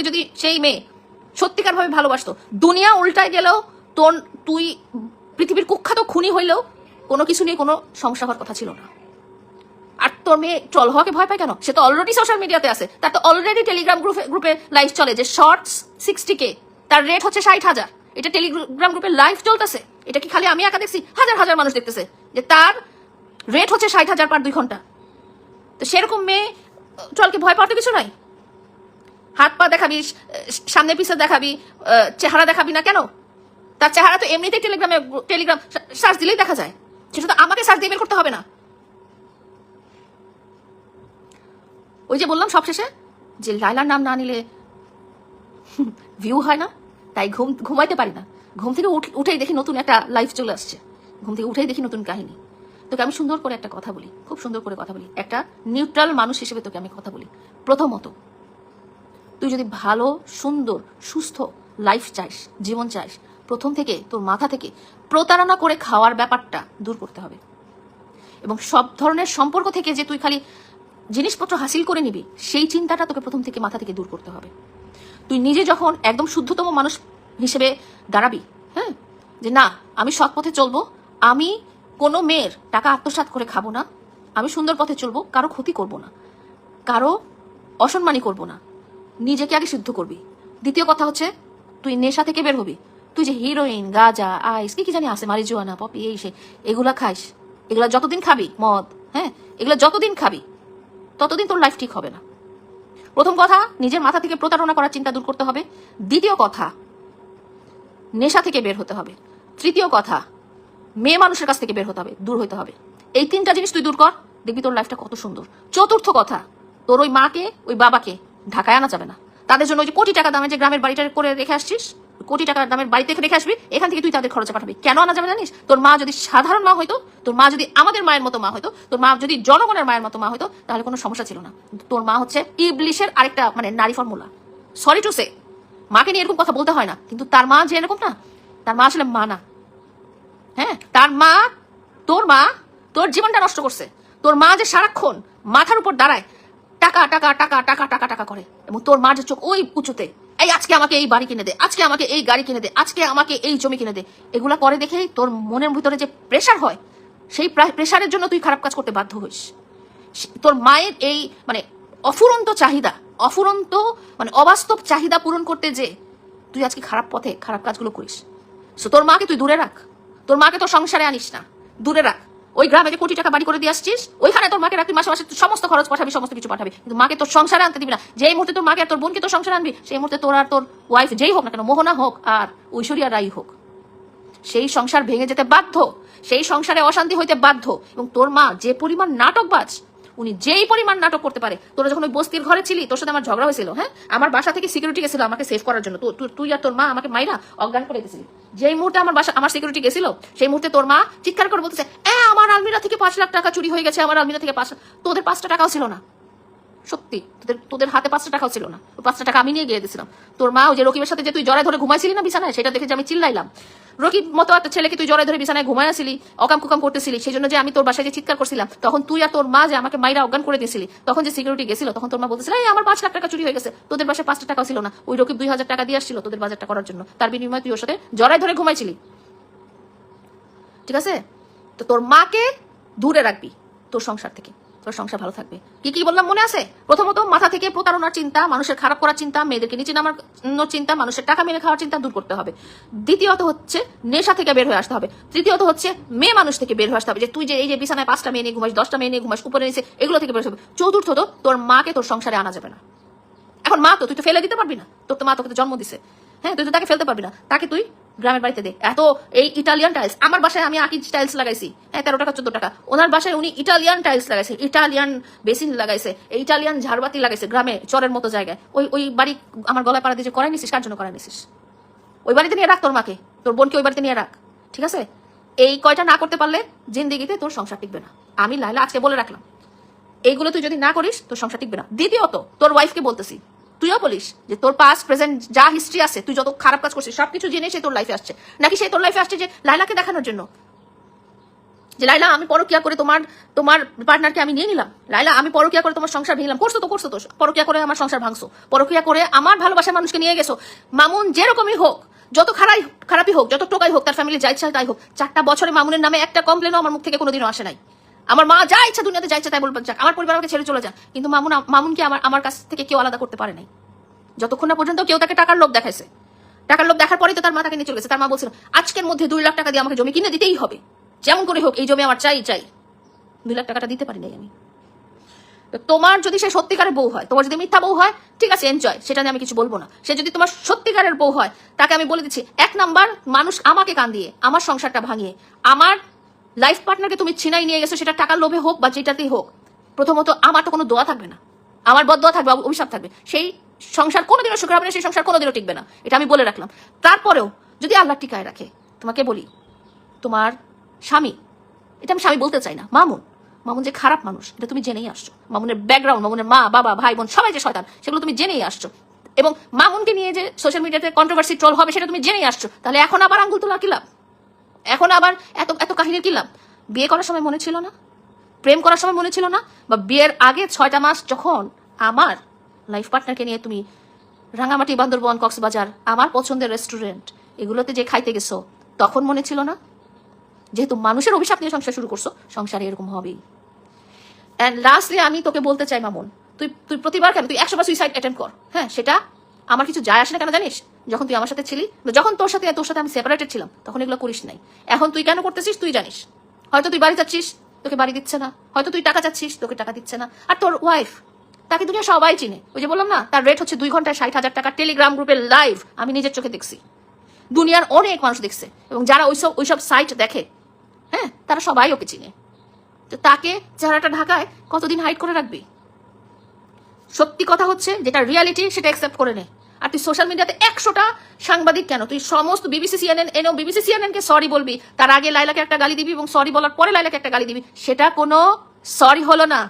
যদি সেই মেয়ে সত্যিকার ভাবে ভালোবাসতো, দুনিয়া উল্টায় গেলেও তুই পৃথিবীর কুখ্যাত খুনি হইলেও কোনো কিছু নিয়ে কোনো সমস্যা হওয়ার কথা ছিল না। আর তোর মেয়ে ট্রল হওয়াকে ভয় পায় কেন? সে তো অলরেডি সোশ্যাল মিডিয়াতে আছে, তার তো অলরেডি টেলিগ্রাম গ্রুপে লাইভ চলে, যে শর্টস 60K, তার রেট হচ্ছে 60,000। এটা টেলিগ্রাম গ্রুপে লাইভ চলতেছে। এটা কি খালি আমি একা দেখছি? হাজার হাজার মানুষ দেখতেছে যে তার রেট হচ্ছে 60,000 পার 2 ঘন্টা। তো সেরকম মেয়ে ট্রলকে ভয় পাওয়ার তো কিছু নাই। হাত পা দেখাবি, সামনে পিছে দেখাবি, চেহারা দেখাবি না কেন? তার চেহারা তো এমনিতেই টেলিগ্রাম সার্চ দিলেই দেখা যায়, সেটা তো আমাকে সার্চ দিয়ে বের করতে হবে না। ওই যে বললাম সবশেষে যে লাইলার নাম না নিলে ভিউ হয় না, তাই ঘুমাইতে পারি না। ঘুম থেকে উঠেই দেখি নতুন একটা লাইফ চলে আসছে, ঘুম থেকে উঠেই দেখি নতুন কাহিনী। তোকে আমি সুন্দর করে একটা কথা বলি, খুব সুন্দর করে কথা বলি, একটা নিউট্রাল মানুষ হিসেবে তোকে আমি কথা বলি। প্রথমত, তুই যদি ভালো, সুন্দর, সুস্থ লাইফ চাইস, জীবন চাইস, প্রথম থেকে তোর মাথা থেকে প্রতারণা করে খাওয়ার ব্যাপারটা দূর করতে হবে। এবং সব ধরনের সম্পর্ক থেকে যে তুই খালি জিনিসপত্র হাসিল করে নিবি, সেই চিন্তাটা তোকে প্রথম থেকে মাথা থেকে দূর করতে হবে। তুই নিজে যখন একদম শুদ্ধতম মানুষ হিসেবে দাঁড়াবি, হ্যাঁ, যে না আমি সৎ পথে চলবো, আমি কোনো মেয়ের টাকা আত্মসাৎ করে খাবো না, আমি সুন্দর পথে চলবো, কারো ক্ষতি করব না, কারো অসম্মানই করব না, নিজেকে আগে সিদ্ধ করবি। দ্বিতীয় কথা হচ্ছে, তুই নেশা থেকে বের হবি। তুই যে হিরোইন, গাঁজা, আইস, কি জানি আছে, মারিজুয়ানা, পপি, এই সে, এগুলা খাইস, এগুলা যতদিন খাবি, মদ, হ্যাঁ, এগুলা যতদিন খাবি ততদিন তোর লাইফ ঠিক হবে না। প্রথম কথা, নিজের মাথা থেকে প্রতারণা করার চিন্তা দূর করতে হবে। দ্বিতীয় কথা, নেশা থেকে বের হতে হবে। তৃতীয় কথা, মেয়ে মানুষের কাছ থেকে বের হতে হবে, দূর হতে হবে। এই 3টা জিনিস তুই দূর কর, দেখবি তোর লাইফটা কত সুন্দর। চতুর্থ কথা, তোর ওই মাকে, ওই বাবাকে ঢাকায় আনা যাবে না। তাদের জন্য ওই যে কোটি টাকা দামে যে গ্রামের বাড়িটা করে রেখে আসছিস, কোটি টাকার দামের বাড়িতে রেখে আসবি, এখান থেকে তুই তাদের খরচে পাঠাবি। কেন আনা যাবে জানিস? তোর মা যদি সাধারণ মা হইতো, তোর মা যদি আমাদের মায়ের মতো মা হইতো, তোর মা যদি জনগণের মায়ের মতো মা হইতো, তাহলে কোনো সমস্যা ছিল না। তোর মা হচ্ছে ইবলিশের আরেকটা মানে নারী ফর্মুলা। সরি টু সে, মাকে নিয়ে এরকম কথা বলতে হয় না, কিন্তু তার মা যে এরকম না, তার মা আসলে মা না। হ্যাঁ, তার মা, তোর জীবনটা নষ্ট করছে। তোর মা যে সারাক্ষণ মাথার উপর দাঁড়ায় টাকা টাকা টাকা টাকা টাকা টাকা করে, এবং তোর মা যে চোখ ওই উঁচুতে, এই আজকে আমাকে এই বাড়ি কিনে দে, আজকে আমাকে এই গাড়ি কিনে দে, আজকে আমাকে এই জমি কিনে দে, এগুলা করে দেখেই তোর মনের ভিতরে যে প্রেশার হয়, সেই প্রেশারের জন্য তুই খারাপ কাজ করতে বাধ্য হইস। তোর মায়ের এই মানে অফুরন্ত চাহিদা, অফুরন্ত মানে অবাস্তব চাহিদা পূরণ করতে যে তুই আজকে খারাপ পথে খারাপ কাজগুলো করিস। সো তোর মাকে তুই দূরে রাখ, তোর মাকে তোর সংসারে আনিস না, দূরে রাখ। ওই গ্রামে যে কোটি টাকা বাড়ি করে দিয়ে আসছিস, ওইখানে তোর মাকে রাখবি, মাসে মাসে সমস্ত খরচ পাঠাবি, সমস্ত কিছু পাঠাবি, কিন্তু মাকে তোর সংসারে আনতে দিবি না। যেই মুহূর্তে তোর মাকে আর তোর বোনকে তোর সংসারে আনবি, সেই মুহূর্তে তোর আর তোর ওয়াইফ যেই হোক না কেন, মোহনা হোক আর ঐশ্বরিয়া রাই হোক, সেই সংসার ভেঙে যেতে বাধ্য, সেই সংসারে অশান্তি হইতে বাধ্য। এবং তোর মা যে পরিমাণ নাটকবাজ, উনি যেই পরিমাণ নাটক করতে পারে। তোরা যখন ওই বস্তির ঘরে ছিলি, তোর সাথে আমার ঝগড়া হয়েছিল, হ্যাঁ, আমার বাসা থেকে সিকিউরিটি গেছিল আমাকে সেভ করার জন্য, তুই আর তোর মা আমাকে মাইরা অজ্ঞান করে দিয়েছিলি। যেই মুহূর্তে আমার সিকিউরিটি গেছিল, সেই মুহূর্তে তোর মা চিৎকার করে বলতেছে, আমার আলমিরা থেকে 5 লাখ টাকা চুরি হয়ে গেছে, আমার আলমিরা থেকে 5, তোদের 5টা টাকাও ছিল না। সত্যি তোদের হাতে 5টা টাকাও ছিল না। ওই 5টা টাকা আমি নিয়ে গিয়ে দিয়েছিলাম। তোর মা ওই যে রকিবের সাথে যে তুই জড়ায় ধরে ঘুমাইছিলি না বিছানায়, সেটা দেখে যে আমি চিল্লাইলাম। রকিব মতো একটা ছেলেকে তুই জড়ায় ধরে বিছানায় ঘুমাইছিলি, অকাম কুকাম করতেছিলি, সেই জন্য যে আমি তোর বাসায় যে চিৎকার করছিলাম, তখন তুই আর তোর মা যে আমাকে মাইরা অজ্ঞান করে দিয়েছিলি, তখন যে সিকিউরিটি গেছিল, তখন তোর মা বলতেছিল, আমার 5 লাখ টাকা চুরি হয়ে গেছে, তোদের বাসায় 5টা টাকাও ছিল না। ওই রকিব 2000 টাকা দিয়ে আসছিল তোদের বাজারটা করার জন্য, তার বিনিময়ে তুই ওর সাথে জড়ায় ধরে ঘুমাইছিলি। ঠিক আছে? তো তোর মাকে দূরে রাখবি তোর সংসার থেকে, তোর সংসার ভালো থাকবে। কি কি বললাম মনে আছে? প্রথমত, মাথা থেকে প্রতারণার চিন্তা, মানুষের খারাপ করার চিন্তা, মেয়েদেরকে নিচে নামানোর চিন্তা, মানুষের টাকা মেরে খাওয়ার চিন্তা দূর করতে হবে। দ্বিতীয়ত হচ্ছে নেশা থেকে বের হয়ে আসতে হবে। তৃতীয়ত হচ্ছে মেয়ে মানুষ থেকে বের হয়ে আসতে হবে, যে তুই যে এই যে বিছানায় 5টা মেয়ে নিয়ে ঘুমাস, 10টা মেয়ে নিয়ে ঘুমাস, উপরে নিচে, এগুলো থেকে বের হতে হবে। চতুর্থত, তোর মাকে তোর সংসারে আনা যাবে না। এখন মা তো তুই তো ফেলে দিতে পারবি না, তোর তো মা তোকে তো জন্ম দিছে, হ্যাঁ, তুই তো তাকে ফেলতে পারবি না, তাকে তুই গ্রামের বাড়িতে দে। এত এই ইটালিয়ান টাইলস, আমার বাসায় আমি আকি টাইলস লাগাইছি, হ্যাঁ, 13 টাকা 14 টাকা, ওনার বাসায় উনি ইটালিয়ান টাইলস লাগাইছে, ইটালিয়ান বেসিন লাগাইছে, ইটালিয়ান ঝাড়বাতি লাগাইছে, গ্রামে চরের মতো জায়গায়। ওই বাড়ি আমার গলায় পাড়া দিয়ে করাই নিছিস, কার জন্য করাই নিছিস? ওই বাড়িতে নিয়ে রাখ তোর মাকে, তোর বোনকে ওই বাড়িতে নিয়ে রাখ। ঠিক আছে? এই কয়টা না করতে পারলে জিন্দেগিতে তোর সংসার টিকবে না। আমি লাইলা আজকে বলে রাখলাম, এইগুলো তুই যদি না করিস তোর সংসার টিকবে না। দ্বিতীয়ত, তোর ওয়াইফকে বলতেছি, তুইও বলিস যে তোর পাস্ট প্রেজেন্ট যা হিস্ট্রি আছে, তুই যত খারাপ কাজ করছিস সবকিছু জেনে সে তোর লাইফে আসছে, নাকি সে তোর লাইফে আসছে যে লাইলাকে দেখানোর জন্য? যে লাইলা আমি পরকিয়া করে তোমার পার্টনারকে আমি নিয়ে নিলাম, লাইলা আমি পরকিয়া করে তোমার সংসার ভেঙলাম। করছো তো পরকিয়া করে আমার সংসার ভাঙছো, পরকিয়া করে আমার ভালোবাসার মানুষকে নিয়ে গেছো। মামুন যেরকমই হোক, যত খারাপই হোক, যত টোকাই হোক, তার ফ্যামিলি যা ইচ্ছা তাই হোক, 4টা বছরে মামুনের নামে একটা কমপ্লেনও আমার মুখ থেকে কোনোদিনও আসে নাই। আমার মা যা ইচ্ছা দুনিয়াতে যা ইচ্ছা তাই বলবে, যাক আমার পরিবার আমাকে ছেড়ে চলে যান, কিন্তু মামুনকে আমার কাছ থেকে কেউ আলাদা করতে পারে নাই, যতক্ষণ না পর্যন্ত কেউ তাকে টাকার লোভ দেখাইছে। টাকার লোভ দেখার পরেই তো তার মা তাকে নিয়ে চলে গেছে। তার মা বলছিল আজকের মধ্যে 2 লাখ টাকা দিয়ে আমাকে জমি কিনে দিতেই হবে, যেমন করে হোক এই জমি আমার চাই। 2 লাখ টাকাটা দিতে পারি নাই আমি। তো তোমার যদি সে সত্যিকারের বউ হয়, তোমার যদি মিথ্যা বউ হয়, ঠিক আছে এনজয়, সেটা নিয়ে আমি কিছু বলবো না। সে যদি তোমার সত্যিকারের বউ হয়, তাকে আমি বলে দিচ্ছি, 1 নাম্বার মানুষ আমাকে কান দিয়ে আমার সংসারটা ভাঙিয়ে আমার লাইফ পার্টনারকে তুমি ছিনাই নিয়ে গেছো, সেটা টাকার লোভে হোক বা যেটাতেই হোক, প্রথমত আমার তো কোনো দোয়া থাকবে না, আমার বদদোয়া থাকবে, অভিশাপ থাকবে। সেই সংসার কোনোদিনও সুখের হবে না, সেই সংসার কোনোদিনও টিকবে না, এটা আমি বলে রাখলাম। তারপরেও যদি আল্লাহ টিকায় রাখে, তোমাকে বলি, তোমার স্বামী, এটা আমি স্বামী বলতে চাই না, মামুন যে খারাপ মানুষ এটা তুমি জেনেই আসছো। মামুনের ব্যাকগ্রাউন্ড, মামুনের মা বাবা ভাই বোন সবাই যে শয়তান, সেগুলো তুমি জেনেই আসছো। এবং মামুনকে নিয়ে যে সোশ্যাল মিডিয়াতে কন্ট্রোভার্সি ট্রোল হবে, সেটা তুমি জেনেই আসছো। তাহলে এখন আবার আঙ্গুল তোলা কি লাভ? এখন আবার এত কাহিনীর কি লাভ? বিয়ে করার সময় মনে ছিল না? প্রেম করার সময় মনে ছিল না? বা বিয়ের আগে 6টা মাস যখন আমার লাইফ পার্টনারকে নিয়ে তুমি রাঙামাটি, বান্দরবন, কক্সবাজার, আমার পছন্দের রেস্টুরেন্ট এগুলোতে যে খাইতে গেছো, তখন মনে ছিল না? যেহেতু মানুষের অভিশাপ নিয়ে সংসার শুরু করছো, সংসারে এরকম হবেই। এন্ড লাস্টলি আমি তোকে বলতে চাই মামুন, তুই প্রতিবার কেন, তুই 100বার সুইসাইড অ্যাটেম্প কর, হ্যাঁ, সেটা আমার কিছু যায় আসে না। কেন জানিস? যখন তুই আমার সাথে ছিলি, যখন তোর সাথে আমি সেপারেটেড ছিলাম, তখন এগুলো করিস নাই। এখন তুই কেন করতেছিস তুই জানিস। হয়তো তুই বাড়ি যাচ্ছিস, তোকে বাড়ি দিচ্ছে না, হয়তো তুই টাকা চাচ্ছিস, তোকে টাকা দিচ্ছে না। আর তোর ওয়াইফ, তাকে দুনিয়া সবাই চিনে। ওই যে বললাম না, তার রেট হচ্ছে 2 ঘন্টায় 60,000 টাকা, টেলিগ্রাম গ্রুপের লাইভ, আমি নিজের চোখে দেখছি, দুনিয়ার অনেক মানুষ দেখছে। এবং যারা ওইসব সাইট দেখে, হ্যাঁ, তারা সবাই ওকে চিনে। তো তাকে চেহারাটা ঢাকায় কতদিন হাইড করে রাখবি? সত্যি কথা হচ্ছে, যেটা রিয়ালিটি সেটা অ্যাকসেপ্ট করে নে। আর তুই সোশ্যাল মিডিয়াতে 100টা সাংবাদিক কেন, তুই সমস্ত বিবিসি সিএনএন এনেও বিবিসি সিএনএনকে সরি বলবি, তার আগে লাইলাকে একটা গালি দিবি এবং সরি বলার পরে লাইলাকে একটা গালি দিবি, সেটা কোনো সরি হলো না।